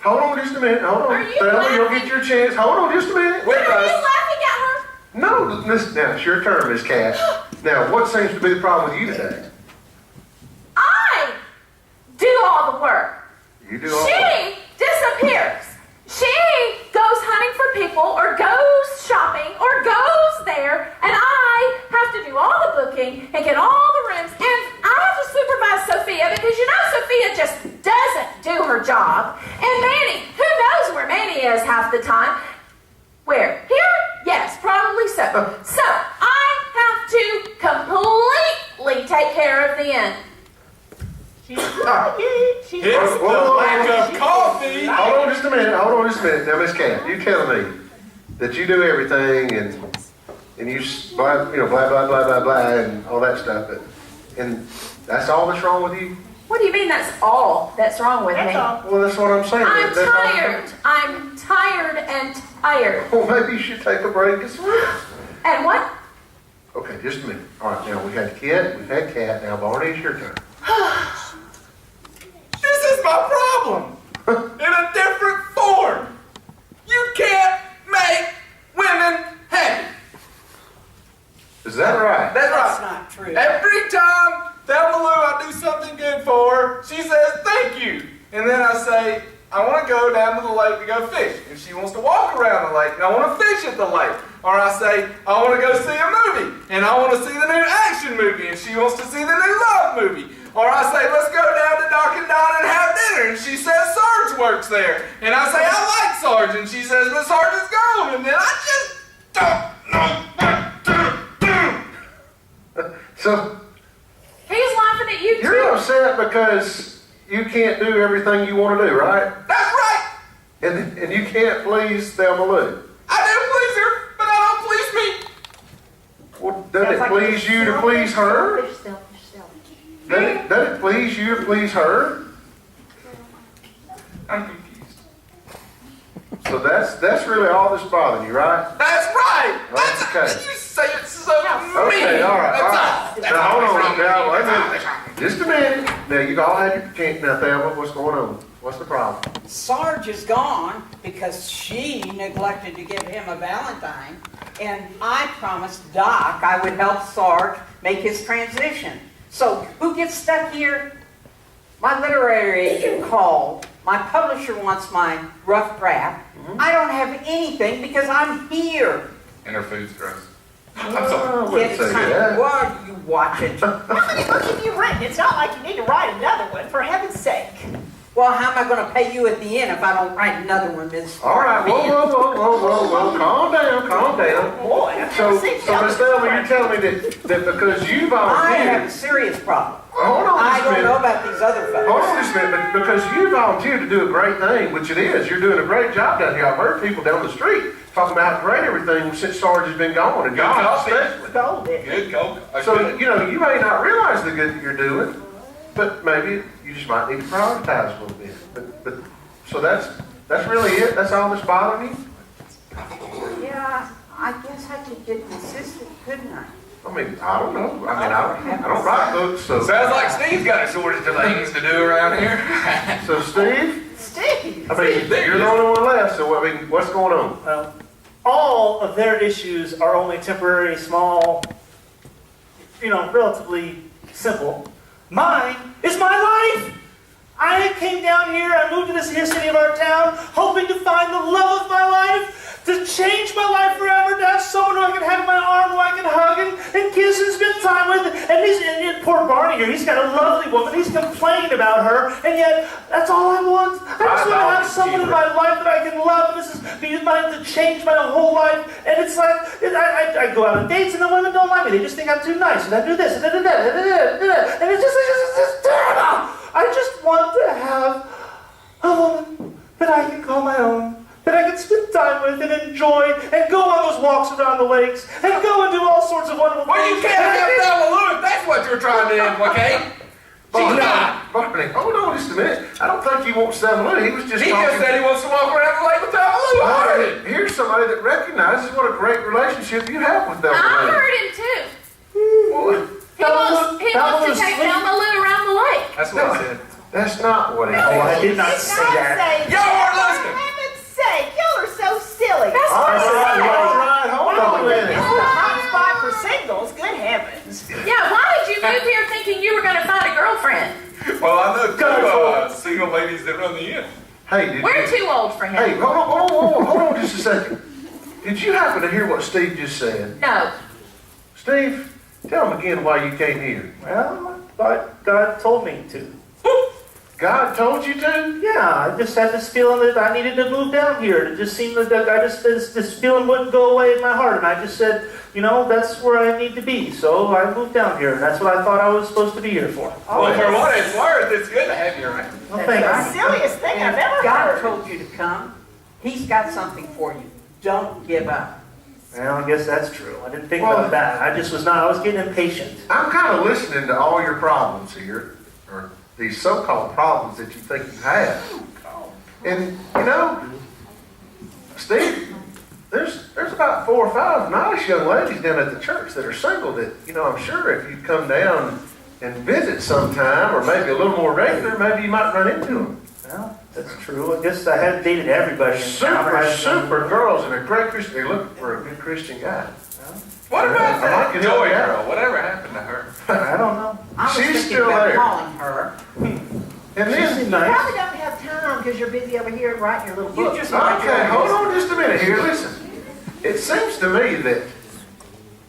Hold on just a minute. Hold on. Are you Thelma, you'll laughing? get your chance. Hold on just a minute. Are you laughing at her? No, listen, now it's your turn, Miss Cat. Now, what seems to be the problem with you today? I do all the work. You do all the work. She disappears. She goes hunting for people or goes shopping or goes there, and I have to do all the booking and get all the rooms, and I have to supervise Sophia because you know Sophia just doesn't do her job. And Manny, who knows where Manny is half the time? Where? Here? Yes, probably so. So I have to completely take care of the end. It's the lack of coffee. Hold on just a minute. Now, Miss Cat, you tell me that you do everything and you blah, blah, blah, blah, blah, and all that stuff, and that's all that's wrong with you? What do you mean that's all that's wrong with me? Well, that's what I'm saying. I'm That's all- tired. I'm tired and tired. Well, maybe you should take a break and some rest. And what? Okay, just a minute. All right, now we've had Kid, we've had Cat, now Barney, it's your turn. This is my problem. In a different form. You can't make women happy. Is that right? That's That's right. not true. Every time Thelma Lou, I do something good for her, she says thank you. And then I say, I want to go down to the lake to go fish. And she wants to walk around the lake, and I want to fish at the lake. Or I say, I want to go see a movie, and I want to see the new action movie, and she wants to see the new love movie. Or I say, let's go down to Doc and Don and have dinner, and she says Sarge works there. And I say, I like Sarge, and she says, but Sarge is gone, and then I just don't know what to do. So, He's laughing at you you're too. upset because you can't do everything you want to do, right? That's right. And you can't please Thelma Lou. I do please her, but I don't please me. Well, doesn't it please you to please her? Doesn't it please you to please her? I'm confused. So that's really all that's bothering you, right? That's right. That's Okay. You say it so Okay, mean. all right. That's Now, hold on. Now, wait a minute. That's all. Just a minute. Now, you've all had your chance. Now, Thelma, what's going on? What's the problem? Sarge is gone because she neglected to give him a Valentine, and I promised Doc I would help Sarge make his transition. So who gets stuck here? My literary agent called. My publisher wants my rough draft. I don't have anything because I'm here. And her food's gross. I'm I sorry. wouldn't say that. What are you watching? How many books have you written? It's not like you need to write another one, for heaven's sake. Well, how am I going to pay you at the end if I don't write another one, Miss? All right. Whoa. Calm down. Boy, I've So, never seen Miss Thelma, you're telling me that because you I have a volunteered. serious problem. Hold on I just a don't know minute. about these other folks. Hold on just a minute. Because you volunteered to do a great thing, which it is. You're doing a great job down here. I've heard people down the street talking about how great everything since Sarge has been gone, and God coffee. especially. Gold it. Good go. So, you know, you may not realize the good that you're doing, but maybe you just might need to prioritize a little bit. But so that's really it? That's all that's bothering you? Yeah, I guess I could get consistent, couldn't I? I mean, I don't know. I don't write books, so. Sounds like Steve's got a shortage of things to do around here. So, Steve, Steve. I mean, you're the only one left, so, I mean, what's going on? All of their issues are only temporary, small, relatively simple. Mine is my life. I came down here, I moved to this here city of our town, hoping to find the love of my life, to change my life forever, to have someone who I can have in my arm, who I can hug and kiss and spend time with. And poor Barney here, he's got a lovely woman, he's complaining about her, and yet that's all I want. I just want to have someone in my life that I can love. This is to change my whole life. And it's like, I go out on dates and the women don't like me. They just think I'm too nice, and I do this, and da, da, da, da, da, da. And it's just terrible. I just want to have a woman that I can call my own, that I can spend time with and enjoy, and go on those walks around the lakes, and go and do all sorts of wonderful Well, things. you can't have Thelma Lou if that's what you're trying to implicate. She's not. Barney, hold on just a minute. I don't think he wants Thelma Lou. He was just He talking. just said he wants to walk around the lake with Thelma Lou. I heard it. Here's somebody that recognizes what a great relationship you have with Thelma I Lou. heard him too. Well, He wants to take Thelma Lou around the lake. That's what he said. That's not what it Oh, I is. did not Did say not that. say Y'all weren't that. listening. For heaven's sake, y'all are so silly. That's All what I right, said. all right, hold on a This is minute. the hot spot for singles. Good heavens. Yeah, why did you move here thinking you were going to find a girlfriend? Well, I know two single ladies that run the inn. Hey, did We're you, too old for him. hey, hold on just a second. Did you happen to hear what Steve just said? No. Steve, tell him again why you came here. Well, I thought God told me to. God told you to? Yeah, I just had this feeling that I needed to move down here. It just seemed that this feeling wouldn't go away in my heart. And I just said, that's where I need to be. So I moved down here. And that's what I thought I was supposed to be here for. Well, for what it's worth, it's good to have you around. Well, That's thank the you. silliest thing I've ever God heard. told you to come. He's got something for you. Don't give up. Well, I guess that's true. I didn't think Well- about that. I was getting impatient. I'm kind of listening to all your problems here, or these so-called problems that you think you have. And, Steve, there's about 4 or 5 nice young ladies down at the church that are single that, I'm sure if you come down and visit sometime, or maybe a little more regular, maybe you might run into them. Well, that's true. I guess I hadn't dated everybody in town. Super girls and a great Christian. They're looking for a good Christian guy. What about I that can Joy help you out. girl? Whatever happened to her? I don't know. I was She's thinking still about there. calling her. And She then, seemed You nice. probably don't have time because you're busy over here writing your little You book. just write your okay, own hold business. on just a minute here. Listen, it seems to me that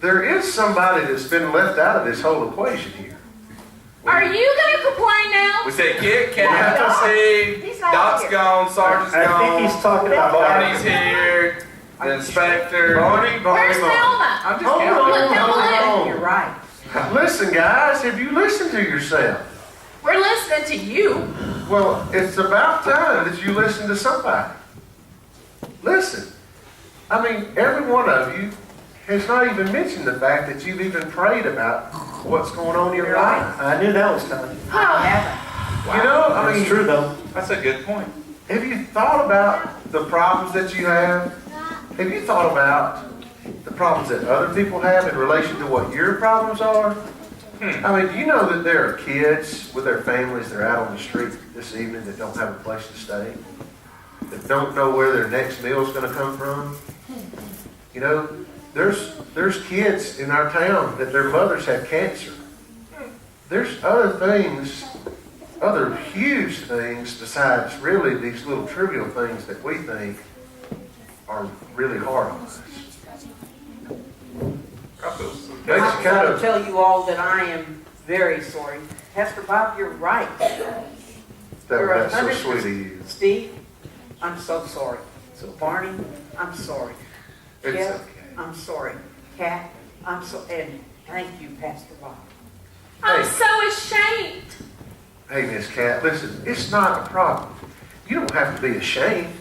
there is somebody that's been left out of this whole equation here. Are you going to complain now? We said Kit, Kat, Well, Steve, he's not Doc's here. gone, Sergeant's I gone, think he's talking about Barney's that. here, the inspector. Barney, Where's Thelma? I'm just Hold counting. Look, on, Thelma Lou. hold You're on. right. Listen, guys, have you listened to yourself? We're listening to you. Well, it's about time that you listen to somebody. Listen. I mean, every one of you has not even mentioned the fact that you've even prayed about what's going on in your life. I knew that was coming. I haven't. I That's mean, true, though. That's a good point. have you thought about the problems that you have? Have you thought about the problems that other people have in relation to what your problems are? I mean, do you know that there are kids with their families that are out on the street this evening that don't have a place to stay? That don't know where their next meal is going to come from? There's kids in our town that their mothers have cancer. There's other things, other huge things besides really these little trivial things that we think are really hard on us. Makes you I kind want to of, tell you all that I am very sorry. Pastor Bob, you're right. that's so 100%. sweet of you. Steve, I'm so sorry. So Barney, I'm sorry. It's Jeff, okay. I'm sorry. Kat, I'm so, and thank you, Pastor Bob. I'm Hey. so ashamed. Hey, Miss Cat, listen, it's not a problem. You don't have to be ashamed.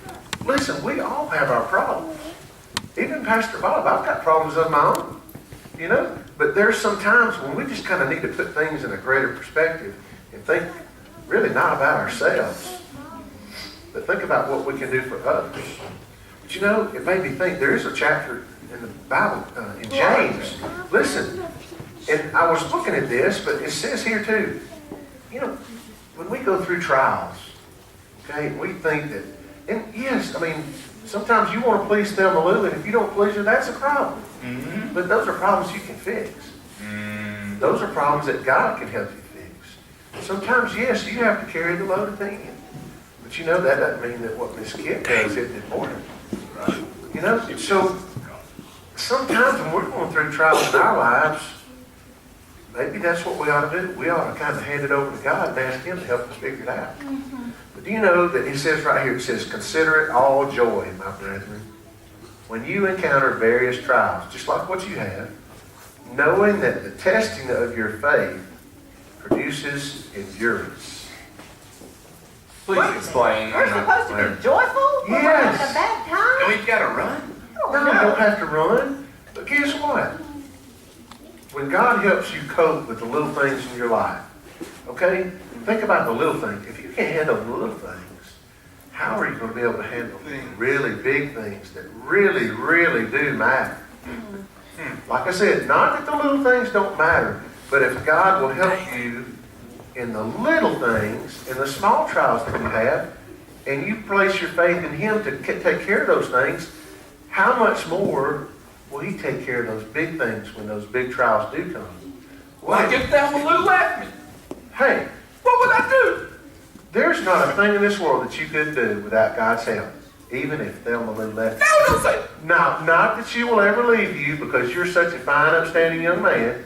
Listen, we all have our problems. Even Pastor Bob, I've got problems of my own. But there's some times when we just kind of need to put things in a greater perspective and think really not about ourselves, but think about what we can do for others. But it made me think there is a chapter in the Bible, in James. Listen, and I was looking at this, but it says here too, when we go through trials, okay, we think that, and yes, I mean, sometimes you want to please Thelma Lou, and if you don't please her, that's a problem. Mm-hmm. But those are problems you can fix. Those are problems that God can help you fix. Sometimes, yes, you have to carry the load at the end. But that doesn't mean that what Miss Kit does isn't important. So sometimes when we're going through trials in our lives, maybe that's what we ought to do. We ought to kind of hand it over to God and ask Him to help us figure it out. But do you know that He says right here, it says, consider it all joy, my brethren, when you encounter various trials, just like what you have, knowing that the testing of your faith produces endurance. Please explain. We're supposed to be joyful when we're Yes. having a bad time? We've got to run. No, you don't have to run. But guess what? When God helps you cope with the little things in your life, okay? Think about the little things. If you can't handle the little things, how are you going to be able to handle really big things that really, really do matter? Like I said, not that the little things don't matter, but if God will help you in the little things, in the small trials that you have, and you place your faith in Him to take care of those things, how much more will He take care of those big things when those big trials do come? Like if Thelma Lou left me, Hey, what would I do? there's not a thing in this world that you could do without God's help, even if Thelma Lou left you. No, don't say it. Now, not that she will ever leave you because you're such a fine, upstanding young man.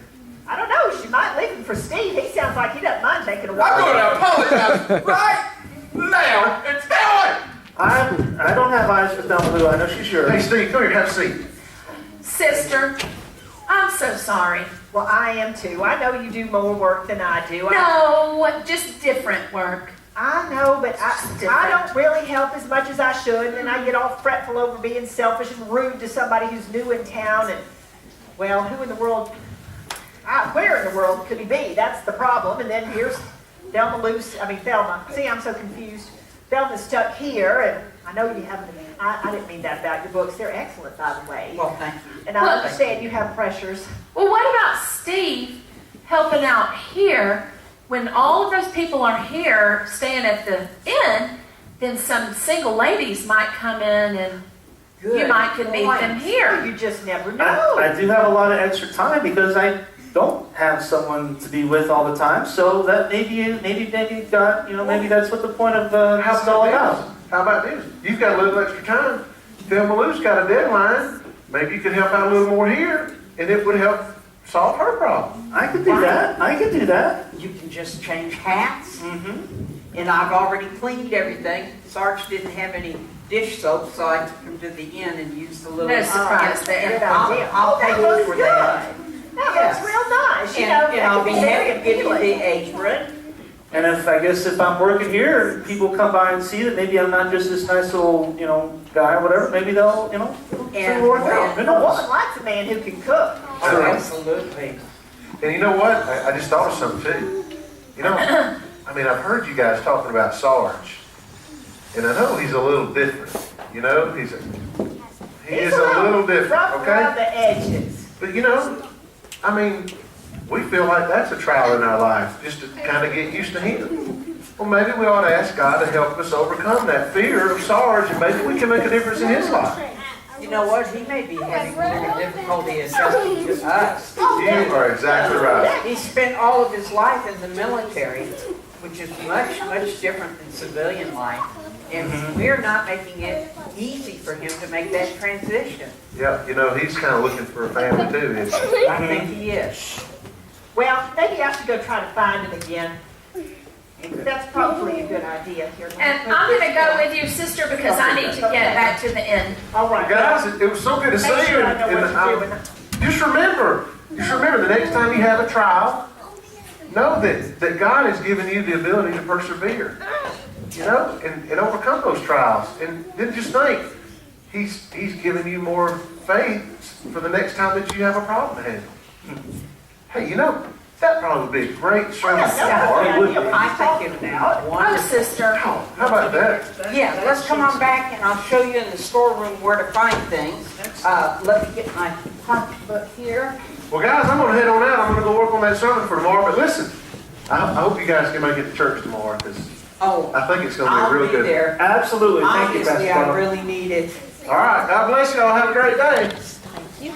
I don't know. She might leave him for Steve. He sounds like he doesn't mind taking a I'm walk. going to apologize right now. It's Thelma. I don't have eyes for Thelma Lou. I know she's yours. Hey, Steve, come here, have a seat. Sister, I'm so sorry. Well, I am too. I know you do more work than I do. No, just different work. I know, but I don't really help as much as I should, and I get all fretful over being selfish and rude to somebody who's new in town, and, well, who in the world, where in the world could he be? That's the problem, and then here's Thelma. See, I'm so confused. Thelma's stuck here, and I know you haven't, I didn't mean that about your books. They're excellent, by the way. Well, thank you. And I understand you have pressures. Well, what about Steve helping out here when all of those people are here staying at the inn? Then some single ladies might come in and you might could meet them here. You just never know. I do have a lot of extra time because I don't have someone to be with all the time. So that maybe God, maybe that's what the point of this is all about. How about this? You've got a little extra time. Thelma Lou's got a deadline. Maybe you could help out a little more here, and it would help solve her problem. I could do that. I could do that. You can just change hats. Mm-hmm. And I've already cleaned everything. Sarge didn't have any dish soap, so I took him to the inn and used the little... No surprise there. Good idea. I'll pay that you looks for good. that. That Yes. looks real nice. And I'll be very happy to give you appealing. the apron. And if I'm working here, people come by and see that maybe I'm not just this nice little, guy or whatever. Maybe they'll, And work out. Who A knows? woman likes a man who can cook. Oh, absolutely. And you know what? I just thought of something too. I've heard you guys talking about Sarge, and I know he's a little different. He is a little different. Rough around Okay, the edges. but we feel like that's a trial in our life, just to kind of get used to him. Well, maybe we ought to ask God to help us overcome that fear of Sarge, and maybe we can make a difference in his life. You know what? He may be having more difficulty adjusting to us. You are exactly right. He spent all of his life in the military, which is much, much different than civilian life. And we're not making it easy for him to make that transition. Yeah, he's kind of looking for a family too, isn't he? I think he is. Well, maybe I should go try to find him again. That's probably a good idea here. And I'm going to go with you, sister, because I need to get back to the inn. All right. Guys, it was so good to see Make you. sure I know what you're doing. Just remember the next time you have a trial, know that God has given you the ability to persevere, and overcome those trials. And then just think, He's given you more faith for the next time that you have a problem to handle. Hey, that probably would be a great sermon. I think it would Oh, wonderful. sister. How about that? Yeah, let's come on back and I'll show you in the storeroom where to find things. Let me get my pocketbook here. Well, guys, I'm going to head on out. I'm going to go work on that sermon for tomorrow. But listen, I hope you guys can make it to church tomorrow, because I think it's going to be I'll real be good. there. Absolutely. Thank you, Obviously, Pastor I Bob. really need it. All right. God bless you all. Have a great day. Thank you.